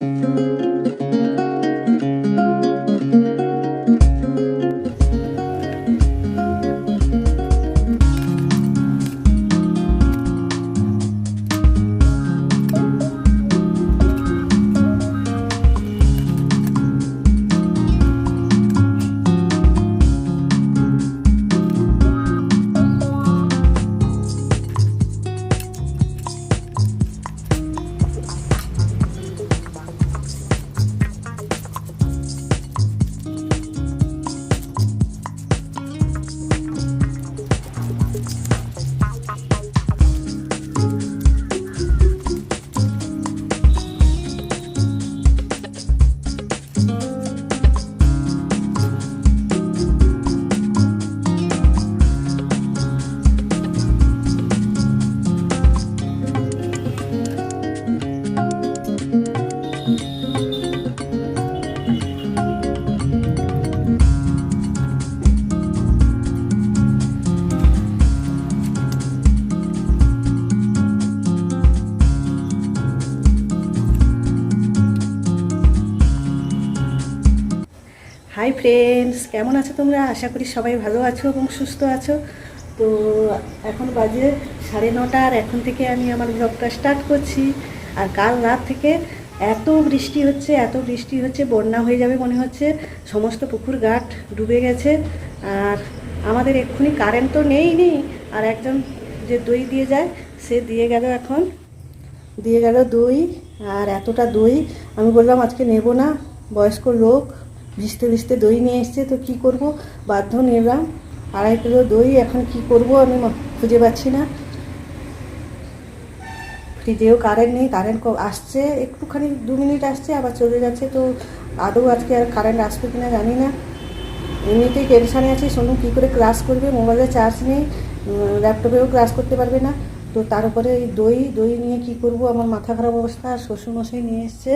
Hi friends, কেমন আছো তোমরা? আশা করি সবাই ভালো আছো এবং সুস্থ আছো। তো এখন বাজে 9:30 আর এখন থেকে আমি আমার ব্লগটা স্টার্ট করছি। আর কাল রাত থেকে এত বৃষ্টি হচ্ছে বন্যা হয়ে যাবে মনে হচ্ছে। সমস্ত পুকুর ঘাট ডুবে গেছে। আর আমাদের এক্ষুনি কারেন্ট তো নেই। আর একজন যে দই দিয়ে যায় সে দিয়ে গেল দই। আর এতটা দই আমি বললাম আজকে নেব না, বয়স্ক লোক ভিজতে ভিজতে দই নিয়ে এসছে, তো কি করব, বাধ্য নিলাম 2.5 কিলো দই। এখন কি করব আমি খুঁজে পাচ্ছি না। ফ্রিজেও কারেন্ট নেই, কারেন্ট আসছে একটুখানি 2 মিনিট আসছে আবার চলে যাচ্ছে। তো আদৌ আজকে আর কারেন্ট আসবে কিনা জানি না। এমনিতেই টেনশানে আছি, সোনু কী করে ক্লাস করবে, মোবাইলে চার্জ নেই, ল্যাপটপেও ক্লাস করতে পারবে না। তো তার উপরে এই দই নিয়ে কি করব, আমার মাথা খারাপ অবস্থা। আর শ্বশুরমশাই নিয়ে এসছে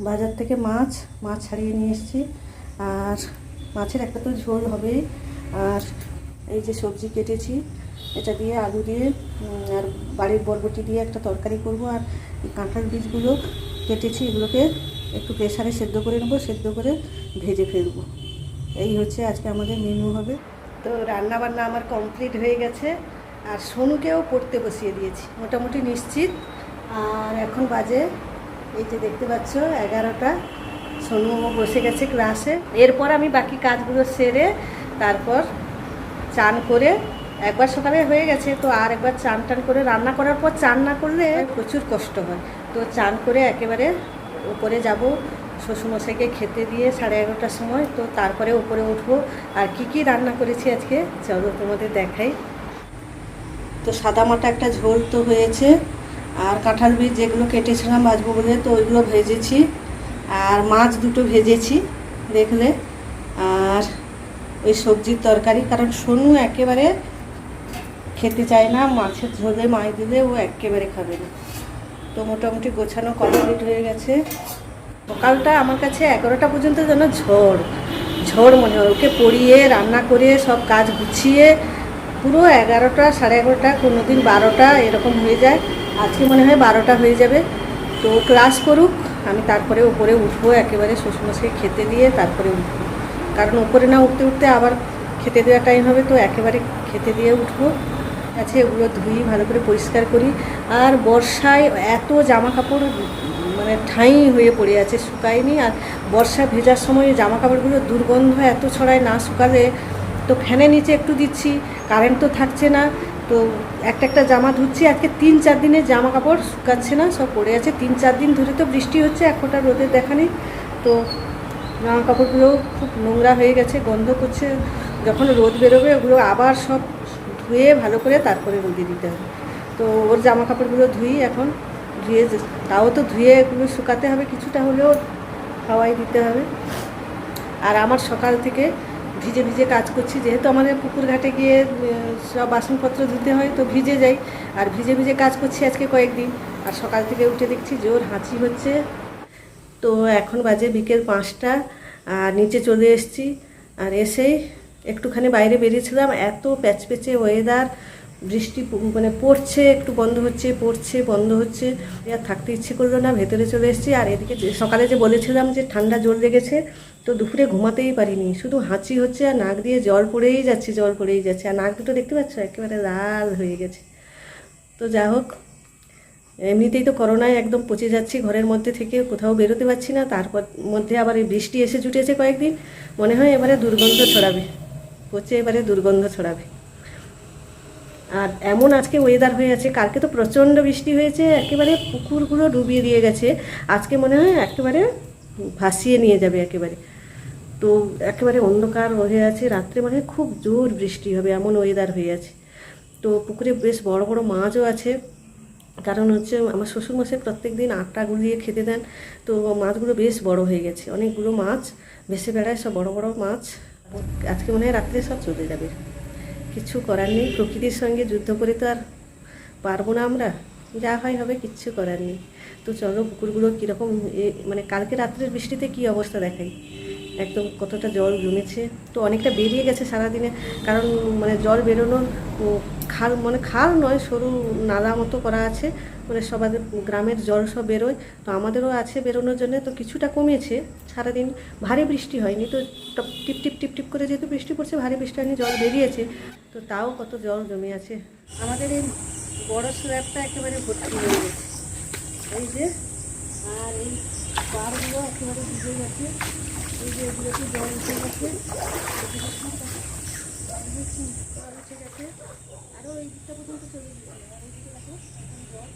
বাজার থেকে মাছ ছাড়িয়ে নিয়ে এসেছি। আর মাছের একটা তো ঝোল হবেই। আর এই যে সবজি কেটেছি, এটা দিয়ে আলু দিয়ে আর বাড়ির বরবটি দিয়ে একটা তরকারি করব। আর কাঁঠাল বীজগুলো কেটেছি, এগুলোকে একটু প্রেসারে সেদ্ধ করে নেবো, সেদ্ধ করে ভেজে ফেলবো। এই হচ্ছে আজকে আমাদের মেনু হবে। তো রান্না বান্না আমার কমপ্লিট হয়ে গেছে। আর সোনুকেও পড়তে বসিয়ে দিয়েছি, মোটামুটি নিশ্চিত। আর এখন বাজে এই যে দেখতে পাচ্ছ 11টা। সোনু বসে গেছে ক্লাসে। এরপর আমি বাকি কাজগুলো সেরে তারপর চান করে, একবার সকালে হয়ে গেছে তো আর একবার চান করে, রান্না করার পর চান না করলে প্রচুর কষ্ট হয়। তো চান করে একেবারে উপরে যাব, শ্বশুরমশাইকে খেতে দিয়ে 11:30টার সময়। তো তারপরে উপরে উঠবো। আর কি রান্না করেছি আজকে চলো তোমাদের দেখাই। তো সাদামাটা একটা ঝোল তো হয়েছে। আর কাঁঠাল বীজ যেগুলো কেটেছিলাম ভাজবো বলে, তো ওইগুলো ভেজেছি। আর মাছ দুটো ভেজেছি দেখলে। আর ওই সবজির তরকারি, কারণ সোনু একেবারে খেতে চায় না, মাছের ঝোলে মাছ দিলে ও একেবারে খাবে না। তো মোটামুটি গোছানো কমপ্লিট হয়ে গেছে। সকালটা আমার কাছে 11টা পর্যন্ত যেন ঝড় মনে হয়। ওকে পড়িয়ে রান্না করে সব কাজ গুছিয়ে পুরো 11টা 11:30, কোনো দিন 12টা এরকম হয়ে যায়। আজকে মনে হয় 12টা হয়ে যাবে। তো ক্লাস করুক, আমি তারপরে উপরে উঠবো, একেবারে শ্বশুরমশাইকে খেতে দিয়ে তারপরে উঠবো। কারণ উপরে না উঠতে আবার খেতে দেওয়ার টাইম হবে, তো একেবারে খেতে দিয়ে উঠবো। আছে ওগুলো ধুই, ভালো করে পরিষ্কার করি। আর বর্ষায় এত জামা কাপড় মানে ঠাঁই হয়ে পড়ে আছে, শুকায়নি। আর বর্ষা ভেজার সময় জামা কাপড়গুলো দুর্গন্ধ এত ছড়ায়, না শুকালে। তো ফ্যানের নিচে একটু দিচ্ছি, কারেন্ট তো থাকছে না। তো একটা জামা ধুচ্ছি, আজকে 3-4 দিনের জামা কাপড় শুকাচ্ছে না, সব পড়ে আছে। 3-4 দিন ধরে তো বৃষ্টি হচ্ছে, এখনটা রোদের দেখা নেই। তো জামা কাপড়গুলো খুব নোংরা হয়ে গেছে, গন্ধ করছে। যখন রোদ বেরোবে ওগুলো আবার সব ধুয়ে ভালো করে তারপরে রোদে দিতে হবে। তো ওর জামা কাপড়গুলো এখন ধুয়ে, তাও তো ধুয়ে এগুলো শুকাতে হবে, কিছুটা হলেও হাওয়ায় দিতে হবে। আর আমার সকাল থেকে ভিজে কাজ করছি, যেহেতু আমাদের পুকুর ঘাটে গিয়ে সব বাসনপত্র ধুতে হয়, তো ভিজে যাই। আর ভিজে কাজ করছি আজকে কয়েকদিন। আর সকাল থেকে উঠে দেখছি জোর হাঁচি হচ্ছে। তো এখন বাজে বিকেল 5টা। আর নিচে চলে এসেছি। আর এসেই একটুখানি বাইরে বেরিয়েছিলাম, এত প্যাচপ্যাচে ওয়েদার, বৃষ্টি মানে পড়ছে, একটু বন্ধ হচ্ছে, পড়ছে বন্ধ হচ্ছে, আর থাকতে ইচ্ছে করলো না, ভেতরে চলে এসেছি। আর এদিকে সকালে যে বলেছিলাম যে ঠান্ডা জোর লেগেছে, তো দুপুরে ঘুমাতেই পারিনি, শুধু হাঁচি হচ্ছে আর নাক দিয়ে জল পড়েই যাচ্ছে, জল পড়েই যাচ্ছে। আর নাক দুটো দেখতে পাচ্ছ একেবারে লাল হয়ে গেছে। তো যা হোক, এমনিতেই তো করোনায় একদম পচে যাচ্ছি ঘরের মধ্যে থেকে, কোথাও বেরোতে পারছি না, তারপর মধ্যে আবার এই বৃষ্টি এসে জুটেছে কয়েকদিন, মনে হয় এবারে দুর্গন্ধ ছড়াবে, পচে এবারে দুর্গন্ধ ছড়াবে। আর এমন আজকে ওয়েদার হয়ে আছে, কালকে তো প্রচণ্ড বৃষ্টি হয়েছে, একেবারে পুকুরগুলো ডুবিয়ে দিয়ে গেছে, আজকে মনে হয় একেবারে ভাসিয়ে নিয়ে যাবে একেবারে। তো একেবারে অন্ধকার হয়ে আছে, রাত্রে মনে হয় খুব জোর বৃষ্টি হবে, এমন ওয়েদার হয়ে আছে। তো পুকুরে বেশ বড় বড় মাছও আছে, কারণ হচ্ছে আমার শ্বশুরমশাই প্রত্যেক দিন আটটা গুলিয়ে খেতে দেন, তো মাছগুলো বেশ বড় হয়ে গেছে, অনেকগুলো মাছ ভেসে বেড়ায়, সব বড় বড় মাছ। আজকে মনে হয় রাত্রে সব চলে যাবে, কিছু করার নেই, প্রকৃতির সঙ্গে যুদ্ধ করে তো আর পারবো না আমরা, যা হয় হবে, কিচ্ছু করার নেই। তো চলো পুকুরগুলো কীরকম, মানে কালকে রাত্রের বৃষ্টিতে কী অবস্থা দেখাই, একদম কতটা জল জমেছে। তো অনেকটা বেরিয়ে গেছে সারাদিনে, কারণ মানে জল বেরোনোর খাল, মানে খাল নয়, সরু নালা মতো করা আছে, মানে সবাদের গ্রামের জল সব বেরোয়, তো আমাদেরও আছে বেরোনোর জন্য, তো কিছুটা কমেছে। সারাদিন ভারী বৃষ্টি হয়নি, তো টিপ টিপ টিপ টিপ করে যেহেতু বৃষ্টি পড়ছে, ভারী বৃষ্টি হয়নি, জল বেরিয়েছে, তো তাও কত জল জমে আছে। আমাদের এই বড় স্ল্যাবটা একেবারে ভর্তি হয়ে গেছে, এই যে, আর এই পাড়গুলো একেবারে ভিজে গেছে, এই যে এগুলোতে জল উঠে গেছে, উঠে গেছে, আরও এই দিকটা পর্যন্ত চলে গেছে। আর এই দিকে দেখো জল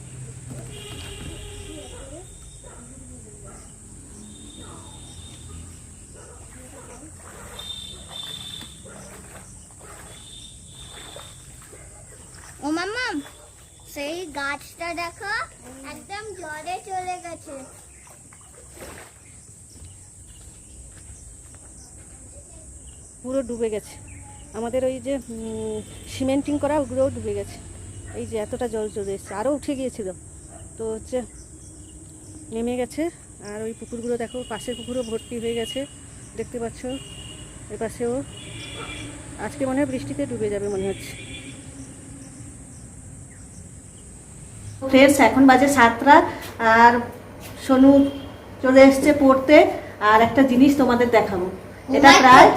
ও মাম্মা, সেই গাছটা দেখো একদম জলে চলে গেছে। পুরো ডুবে গেছে, আমাদের ওই যে সিমেন্টিং করা ওগুলোও ডুবে গেছে, এই যে এতটা জল চলে এসছে, আরও উঠে গিয়েছিল, তো হচ্ছে নেমে গেছে। আর ওই পুকুরগুলো দেখো, পাশের পুকুরও ভর্তি হয়ে গেছে, দেখতে পাচ্ছ, এ পাশেও। আজকে মনে হয় বৃষ্টিতে ডুবে যাবে মনে হচ্ছে। ফ্রেন্ডস, এখন বাজে 7টা, আর সোনু চলে এসছে পড়তে, আর একটা জিনিস তোমাদের দেখাবো। এটা প্রায়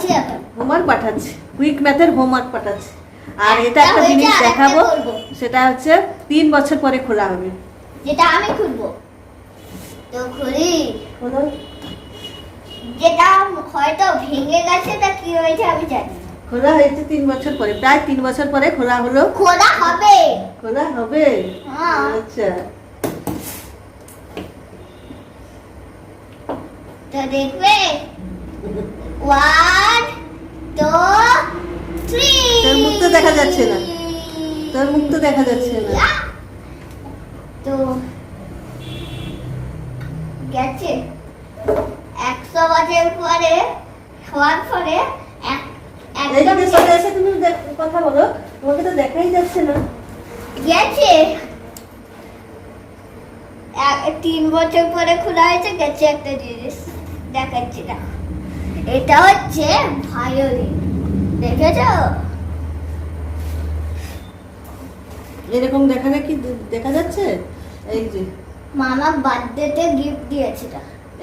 হোমওয়ার্ক পাঠাচ্ছে, কুইক ম্যাথের হোমওয়ার্ক পাঠাচ্ছে, আর এটা একটা জিনিস দেখাবো, সেটা হচ্ছে 3 বছর পরে খোলা হবে, যেটা আমি খুলবো। তো খুলি, যেটা হয়তো ভেঙে গেছে, তা কি হয়েছে আমি জানি না। খোলা হয়েছে 3 বছর পরে, প্রায় 3 বছর পরে খোলা হলো। খোলা হবে, খোলা হবে, আচ্ছা। তো দেখবে, 1 2 3। তোর মুখ তো দেখা যাচ্ছে না, তোর মুখ তো দেখা যাচ্ছে না। তো গেছে 100 বছর পরে হওয়ার পরে এইদিকে চলে এসে তুমি কথা বলো, তোমাকে তো দেখাই যাচ্ছে না। গেছে 3 বছর পরে খোলা হয়েছে, গেছে একটা জিনিস দেখাচ্ছি না। এটা হচ্ছে ভায়োলিন, দেখেছো? এরকম দেখালে কি দেখা যাচ্ছে? এই যে মামা বার্থডেতে গিফট দিয়েছিল।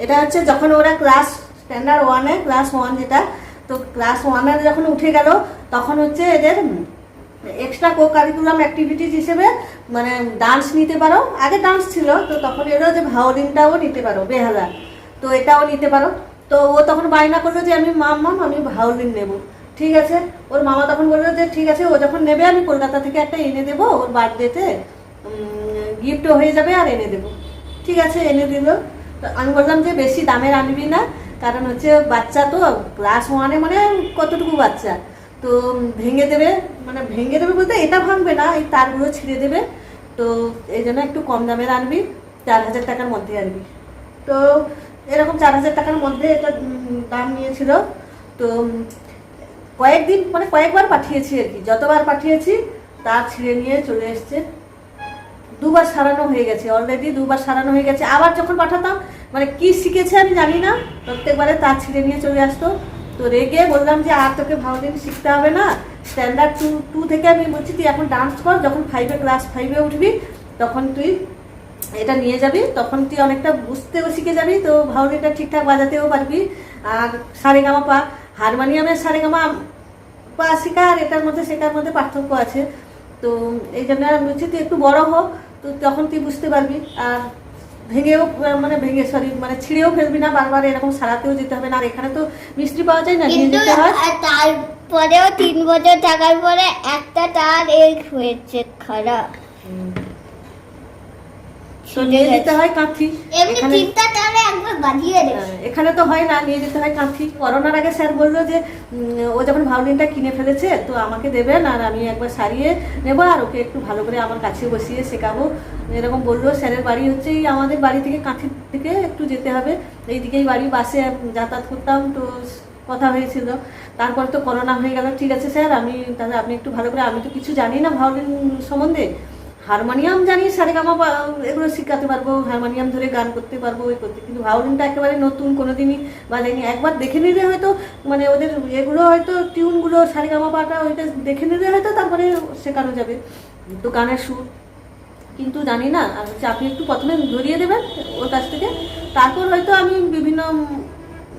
এটা হচ্ছে যখন ওরা ক্লাস স্ট্যান্ডার্ড 1-এ, ক্লাস 1 যেটা, তো ক্লাস 1-এ যখন উঠে গেল, তখন হচ্ছে এদের এক্সট্রা কো কারিকুলাম অ্যাক্টিভিটিস হিসেবে মানে ডান্স নিতে পারো। আগে ডান্স ছিল, তো তখন এরা যে ভায়োলিনটাও নিতে পারো, বেহালা, তো এটাও নিতে পারো। তো ও তখন বায়না করলো যে আমি আমি ভায়োলিন নেব। ঠিক আছে, ওর মামা তখন বললো যে ঠিক আছে, ও যখন নেবে আমি কলকাতা থেকে একটা এনে দেবো, ওর বার্থডেতে গিফটও হয়ে যাবে আর এনে দেবো। ঠিক আছে, এনে দিল। তো আমি বললাম যে বেশি দামের আনবি না, কারণ হচ্ছে বাচ্চা তো ক্লাস 1-এ, মানে কতটুকু বাচ্চা, তো ভেঙে দেবে, মানে ভেঙে দেবে বলতে এটা ভাঙবে না, এই তারগুলো ছিঁড়ে দেবে, তো এই জন্য একটু কম দামের আনবি, 4000 টাকার মধ্যে আনবি। তো এরকম 4000 টাকার মধ্যে এটা দাম নিয়েছিল। তো কয়েকদিন, মানে কয়েকবার পাঠিয়েছি আর কি, যতবার পাঠিয়েছি তার ছিঁড়ে নিয়ে চলে এসছে। 2বার সারানো হয়ে গেছে, অলরেডি 2বার সারানো হয়ে গেছে। আবার যখন পাঠাতাম, মানে কি শিখেছে আমি জানি না, প্রত্যেকবারে তার ছিঁড়ে নিয়ে চলে আসতো। তো রেগে বললাম যে আর তোকে ভায়োলিন শিখতে হবে না, স্ট্যান্ডার্ড টু থেকে আমি বলছি তুই এখন ডান্স কর, যখন ক্লাস 5-এ উঠবি তখন তুই এটা নিয়ে যাবি, তখন তুই অনেকটা বুঝতেও শিখে যাবি, তো ভাওলিনটা ঠিকঠাক বাজাতেও পারবি। আর সারেগামা পা, হারমোনিয়ামের সারেগামা পা শেখা আর এটার মধ্যে শেখার মধ্যে পার্থক্য আছে। তো এই জন্য আমি বলছি তুই একটু বড় হ, তো তখন তুই বুঝতে পারবি। আর ছিঁড়েও ফেলবি না, বারবার এরকম সারাতেও যেতে হবে না। আর এখানে তো মিস্ত্রি পাওয়া যায় না, নিয়ে কিন্তু যেতে হয়। তারপরেও 3 বছর থাকার পরে একটা তার এই হয়েছে খারাপ, তো নিয়ে যেতে হয় কাঁথি। এমনি 3টা তারে একবার বাজিয়ে দে। এখানে তো হয় না, নিয়ে যেতে হয় কাঁথি। করোনার আগে স্যার বললো যে ও যখন ভাওলিনটা কিনে ফেলেছে তো আমাকে দেবেন, আর আমি একবার সারিয়ে নেবো আর ওকে একটু ভালো করে আমার কাছে বসিয়ে শেখাবো, এরকম বললো। স্যারের বাড়ি হচ্ছে এই আমাদের বাড়ি থেকে কাঁথি থেকে একটু যেতে হবে, এইদিকেই বাড়ি, বাসে যাতায়াত করতাম। তো কথা হয়েছিল, তারপর তো করোনা হয়ে গেল। ঠিক আছে স্যার, তাহলে আপনি একটু ভালো করে, আমি তো কিছু জানি না ভাওলিন সম্বন্ধে, হারমোনিয়াম জানি, সারেগামা এগুলো শেখাতে পারবো, হারমোনিয়াম ধরে গান করতে পারবো, ওই করতে, কিন্তু ভাওলিনটা একেবারে নতুন, কোনোদিনই বাজাইনি। একবার দেখে নিলে হয়তো ওদের এগুলো হয়তো টিউনগুলো সারেগামা পাটা ওইটা দেখে নিলে হয়তো তারপরে শেখানো যাবে, তো গানের সুর কিন্তু জানি না। আর হচ্ছে আপনি একটু প্রথমে ধরিয়ে দেবেন ওর কাছ থেকে, তারপর হয়তো আমি বিভিন্ন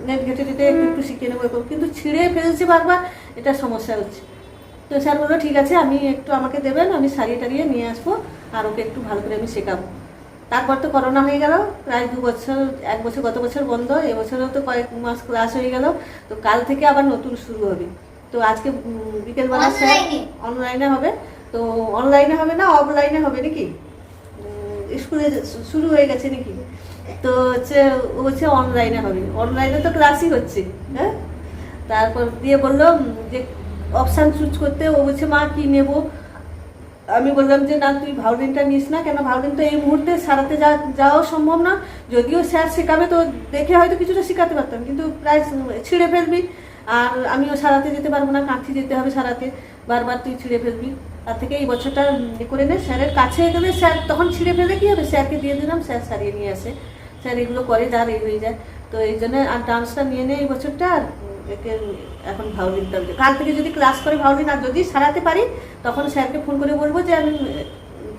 নেট ঘেটে টেটে একটু শিখে নেবো, কিন্তু ছিঁড়ে ফেলছে বারবার, এটা সমস্যা হচ্ছে। তো স্যার বললো ঠিক আছে, আমাকে দেবেন, আমি সারিয়ে টারিয়ে নিয়ে আসবো আর ওকে একটু ভালো করে আমি শেখাবো। তারপর তো করোনা হয়ে গেল, প্রায় 2 বছর, 1 বছর গত বছর বন্ধ, এবছরও তো কয়েক মাস ক্লাস হয়ে গেল। তো কাল থেকে আবার নতুন শুরু হবে। তো আজকে বিকেলবেলা স্যার অনলাইনে হবে, তো অনলাইনে হবে না অফলাইনে হবে নাকি, স্কুলে শুরু হয়ে গেছে নাকি, তো হচ্ছে অনলাইনে হবে। অনলাইনে তো ক্লাসই হচ্ছে, হ্যাঁ। তারপর দিয়ে বললো যে অপশান চুজ করতে, ও বলছে মা কি নেব। আমি বললাম যে না তুই ভাওলিনটা নিস না, কেন ভাওলিন তো এই মুহূর্তে সারাতে যাওয়াও সম্ভব না, যদিও স্যার শেখাবে তো দেখে হয়তো কিছুটা শেখাতে পারতাম, কিন্তু প্রায় ছিঁড়ে ফেলবি, আর আমিও সারাতে যেতে পারবো না, কাঁথি যেতে হবে সারাতে, বারবার তুই ছিঁড়ে ফেলবি। তার থেকে এই বছরটা করে নে, স্যারের কাছে গেলে স্যার তখন ছিঁড়ে ফেলে কী হবে, স্যারকে দিয়ে দিলাম, স্যার সারিয়ে নিয়ে আসে, স্যার এগুলো করে যার এই হয়ে যায়। তো এই জন্য আর ডান্সটা নিয়ে নেই এই বছরটা, আর একে এখন ভাওলিনটা কাল থেকে যদি ক্লাস করে ভাওলিন, আর যদি সারাতে পারি তখন স্যারকে ফোন করে বলবো যে আমি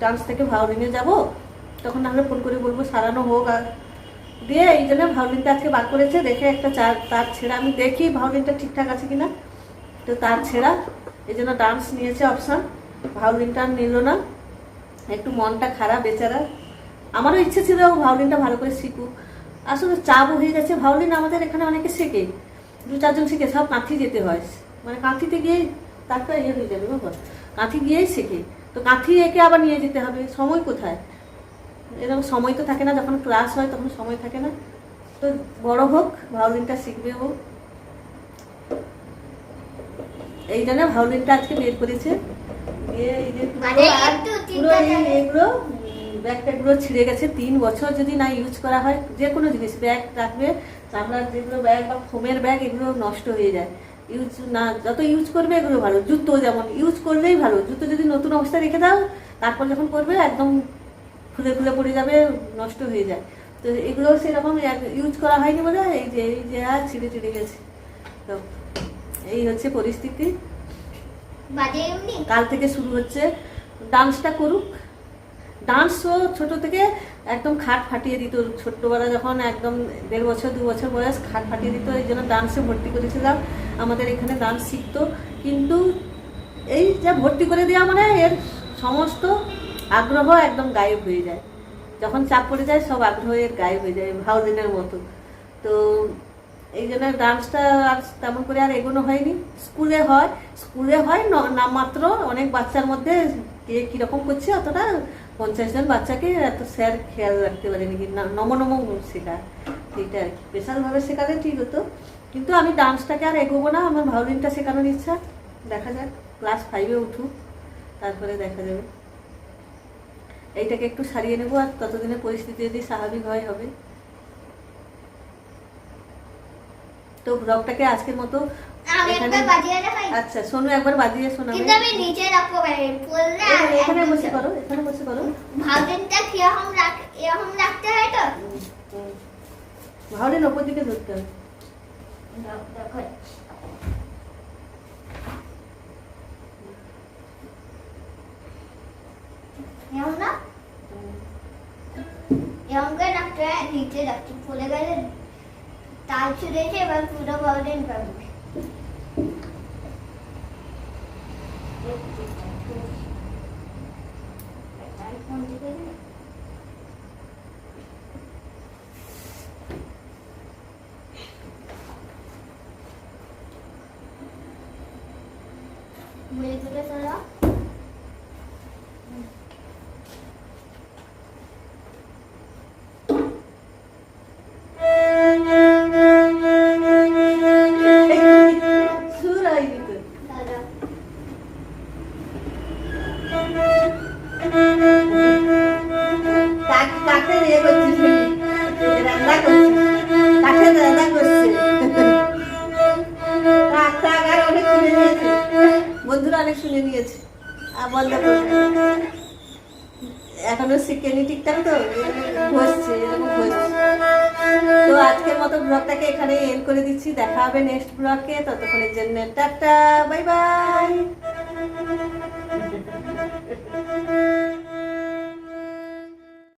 ডান্স থেকে ভাওলিনে যাব, তখন তাহলে ফোন করে বলবো সারানো হোক। আর দিয়ে এই জন্য ভাওলিনটা আজকে বার করেছে, দেখে একটা তার ছেঁড়া, আমি দেখি ভাওলিনটা ঠিকঠাক আছে কিনা, তো তার ছেঁড়া, এই জন্য ডান্স নিয়েছে অপশান, ভাওলিনটা নিল না, একটু মনটা খারাপ বেচারা। আমারও ইচ্ছে ছিল ভাওলিনটা ভালো করে শিখুক, আসলে চাপও হয়ে গেছে। ভাওলিন আমাদের এখানে অনেকে শেখে, 2-4 জন শিখে, সব কাঁথি যেতে হয়, কাঁথিতে গিয়েই তারপর হয়ে যাবে বাবা, কাঁথি গিয়েই শেখে। তো কাঁথি একে আবার নিয়ে যেতে হবে, সময় কোথায়, এরকম সময় তো থাকে না, যখন ক্লাস হয় তখন সময় থাকে না। তো বড় হোক, ভাওলিনটা শিখবে ও, এই জন্য ভাওলিনটা আজকে বের করেছে। এগুলো ব্যাগগুলো ছিঁড়ে গেছে, 3 বছর যদি না ইউজ করা হয়, যে কোনো জিনিস ব্যাগ রাখবে, চামড়ার যেগুলো ব্যাগ বা ফোমের ব্যাগ, এগুলো নষ্ট হয়ে যায়, ইউজ না, যত ইউজ করবে এগুলো ভালো। জুতো যেমন ইউজ করলেই ভালো, জুতো যদি নতুন অবস্থায় রেখে দাও, তারপর যখন করবে একদম ফুলে ফুলে পড়ে যাবে, নষ্ট হয়ে যায়। তো এগুলো সেরকম ইউজ করা হয়নি বলে এই যে আর ছিঁড়ে গেছে। তো এই হচ্ছে পরিস্থিতি, কাল থেকে শুরু হচ্ছে। ডান্সটা করুক, ডান্স ও ছোট থেকে একদম খাট ফাটিয়ে দিত, ছোট্টবেলা যখন একদম 1.5 বছর 2 বছর বয়স, খাট ফাটিয়ে দিত, এই জন্য ডান্সে ভর্তি করেছিলাম। আমাদের এখানে ডান্স শিখতো, কিন্তু এই যা ভর্তি করে দেওয়া মানে এর সমস্ত আগ্রহ একদম গায়েব হয়ে যায়, যখন চাপ পড়ে যায় সব আগ্রহ এর গায়েব হয়ে যায়, ভাওলিনের মতো। তো এই জন্য ডান্সটা আর তেমন করে আর এগোনো হয়নি। স্কুলে হয় নামমাত্র, অনেক বাচ্চার মধ্যে কে কীরকম করছে, অতটা 50 জন বাচ্চাকে এত স্যার খেয়াল রাখতে পারেনি, নম শেখায়, সেইটা আর কি। স্পেশালভাবে শেখালে ঠিক হতো, কিন্তু আমি ডান্সটাকে আর এগোবো না, আমার ভাওলিনটা শেখানোর ইচ্ছা। দেখা যাক, ক্লাস 5-এ উঠুক, তারপরে দেখা যাবে। এইটাকে একটু সারিয়ে নেবো, আর ততদিনে পরিস্থিতি যদি স্বাভাবিক হয় হবে। তো ব্লগটাকে আজকের মতো আচ্ছা সোনু একবার বাজিয়ে শোনাবে, কিন্তু আমি নিচে রাখবো, পড়লে এখানে বসে করো, এখানে বসে করো। ভাওলিনটা এরকম রাখতে হয় তো, ভাওলিন ওপর দিকে ধরতে হবে। দেখো এরকম না এরকম করে রাখতে হয়, নিচে রাখতে পড়ে গেলে তাল ছুঁড়েছে, এবার পুরো বাউলেন পাবো। মুড়িগুলো তোলা সুরাই দিতে দাদা কাঠের ইয়ে করছিস রান্না করছিস, কাঠের রান্না করছে। কাঠ আর অনেক শুনে নিয়েছে, বন্ধুরা অনেক শুনে নিয়েছে। আর বন্ধ করবে, এখনো শিখেনি ঠিকঠাক, তো ঘষছে, এরকম ঘষছে। তো আজকের মতো ব্লগটাকে এখানে এন্ড করে দিচ্ছি, দেখা হবে নেক্সট ব্লগে। ততক্ষণের জন্য টাটা, বাই বাই।